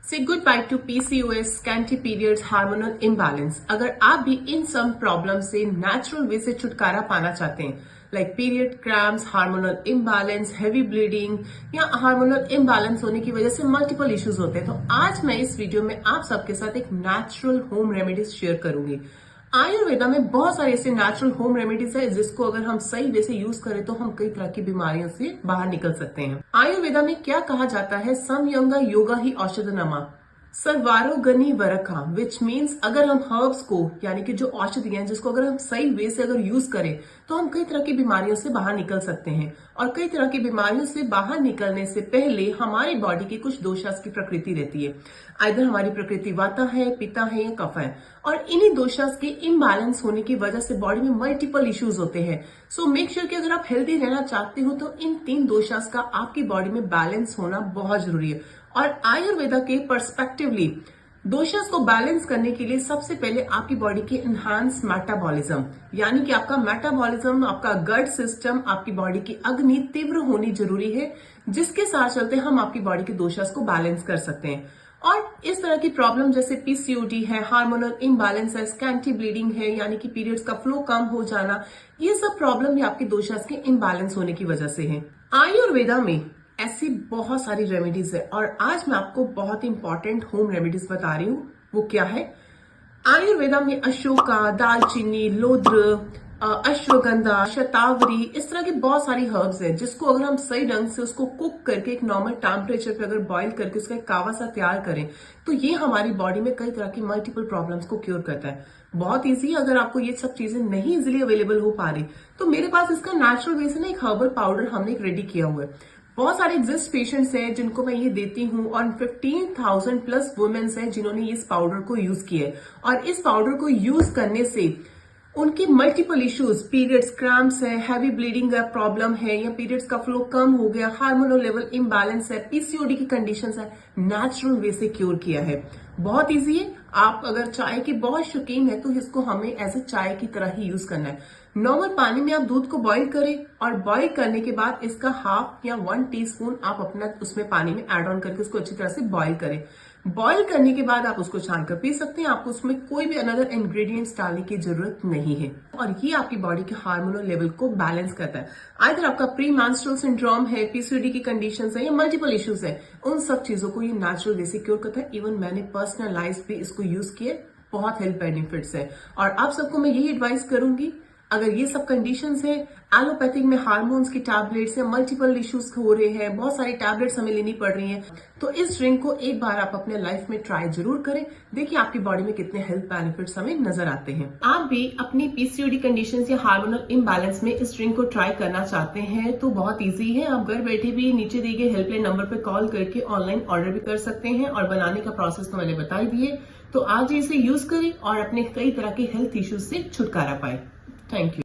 से good by two PCOS, scanty periods, hormonal imbalance. अगर आप भी इन सम प्रॉब्लम से नेचुरल वे से छुटकारा पाना चाहते हैं, like period cramps, hormonal imbalance, heavy bleeding या हार्मोनल इम्बैलेंस होने की वजह से मल्टीपल इश्यूज होते हैं, तो आज मैं इस वीडियो में आप सबके साथ एक नेचुरल होम रेमेडीज शेयर करूंगी। आयुर्वेदा में बहुत सारे ऐसे नेचुरल होम रेमेडीज है जिसको अगर हम सही वे से यूज करें तो हम कई तरह की बीमारियों से बाहर निकल सकते हैं। आयुर्वेदा में क्या कहा जाता है, समयंगा योगा ही औषधनमा सर्वारोगनी वरखा, विच मीन्स अगर हम हर्ब्स को यानी कि जो औषधि हैं जिसको अगर हम सही वे से अगर यूज करें तो हम कई तरह की बीमारियों से बाहर निकल सकते हैं। और कई तरह की बीमारियों से बाहर निकलने से पहले हमारी बॉडी की कुछ दोषास की प्रकृति रहती है। आइदर हमारी प्रकृति वाता है, पित्ता है या कफ है, और इन्हीं दोषास के इम्बैलेंस होने की वजह से बॉडी में मल्टीपल इश्यूज होते हैं। सो मेक श्योर कि अगर आप हेल्दी रहना चाहते हो तो इन 3 दोषास का आपकी बॉडी में बैलेंस होना बहुत जरूरी है। और आयुर्वेदा के पर्सपेक्टिवली दोषास को बैलेंस करने के लिए सबसे पहले आपकी बॉडी के एनहांस मेटाबॉलिज्म, यानी कि आपका मेटाबॉलिज्म, आपका गट सिस्टम, आपकी बॉडी की अग्नि तीव्र होनी जरूरी है, जिसके साथ चलते हम आपकी बॉडी के दोषास को बैलेंस कर सकते हैं। और इस तरह की प्रॉब्लम जैसे पीसीओडी है, हार्मोनल इम्बैलेंस है, स्कैंटी ब्लीडिंग है यानी कि पीरियड्स का फ्लो कम हो जाना, ये सब प्रॉब्लम भी आपके दोषास के इम्बैलेंस होने की वजह से है। आयुर्वेदा में ऐसी बहुत सारी रेमेडीज है और आज मैं आपको बहुत इंपॉर्टेंट होम रेमेडीज बता रही हूँ। वो क्या है? आयुर्वेदा में अशोका, दालचीनी, लोद्र, अश्वगंधा, शतावरी, इस तरह की बहुत सारी हर्ब्स हैं जिसको अगर हम सही ढंग से उसको कुक करके एक नॉर्मल टेम्परेचर पे अगर बॉईल करके उसका एक कावा सा तैयार करें तो ये हमारी बॉडी में कई तरह की मल्टीपल प्रॉब्लम्स को क्योर करता है। बहुत इजी। अगर आपको ये सब चीजें नहीं इजिली अवेलेबल हो पा रही तो मेरे पास इसका नेचुरल वे से ना एक हर्बल पाउडर हमने एक रेडी किया हुआ है। बहुत सारे एग्जिस्ट पेशेंट्स हैं जिनको मैं ये देती हूँ और 15,000 प्लस वुमेन्स हैं जिन्होंने इस पाउडर को यूज किया है। और इस पाउडर को यूज करने से उनकी मल्टीपल इश्यूज, पीरियड्स क्रैम्प्स है, हैवी ब्लीडिंग का प्रॉब्लम है या पीरियड्स का फ्लो कम हो गया, हार्मोनल लेवल इम्बैलेंस है, पीसीओडी की कंडीशंस है, नेचुरल वे से क्योर किया है। बहुत इजी है। आप अगर चाय के बहुत शौकीन है तो इसको हमें एज ए चाय की तरह ही यूज करना है। नॉर्मल पानी में आप दूध को बॉईल करें और बॉईल करने के बाद इसका 1/2 या 1 टीस्पून आप अपना उसमें पानी में ऐड ऑन करके उसको अच्छी तरह से बॉईल करें। बॉईल करने के बाद आप उसको छान कर पी सकते हैं। आपको उसमें कोई भी अनदर इंग्रेडिएंट्स डालने की जरूरत नहीं है और ये आपकी बॉडी के हार्मोनल लेवल को बैलेंस करता है। अगर आपका प्री मेंस्ट्रुअल सिंड्रोम है, पीसीओडी की कंडीशंस है या मल्टीपल इश्यूज है, उन सब चीजों को ये नेचुरल वे से क्योर करता है। इवन मैंने पर्सनलाइज भी इसको यूज किए, बहुत हेल्थ बेनिफिट्स है। और आप सबको मैं यही एडवाइस करूंगी, अगर ये सब कंडीशंस है, एलोपैथिक में हार्मोन्स की टैबलेट्स या मल्टीपल इश्यूज हो रहे हैं, बहुत सारी टैबलेट्स हमें लेनी पड़ रही हैं, तो इस ड्रिंक को एक बार आप अपने लाइफ में ट्राई जरूर करें। देखिए आपकी बॉडी में कितने हेल्थ बेनिफिट्स हमें नजर आते हैं। आप भी अपनी पीसीओडी कंडीशंस या हार्मोनल इम्बैलेंस में इस ड्रिंक को ट्राई करना चाहते हैं तो बहुत ईजी है। आप घर बैठे भी नीचे दिए गए हेल्पलाइन नंबर पर कॉल करके ऑनलाइन ऑर्डर भी कर सकते हैं और बनाने का प्रोसेस तो मैंने बता ही दिए। तो आज इसे यूज करें और अपने कई तरह के हेल्थ इश्यूज से छुटकारा पाए। Thank you.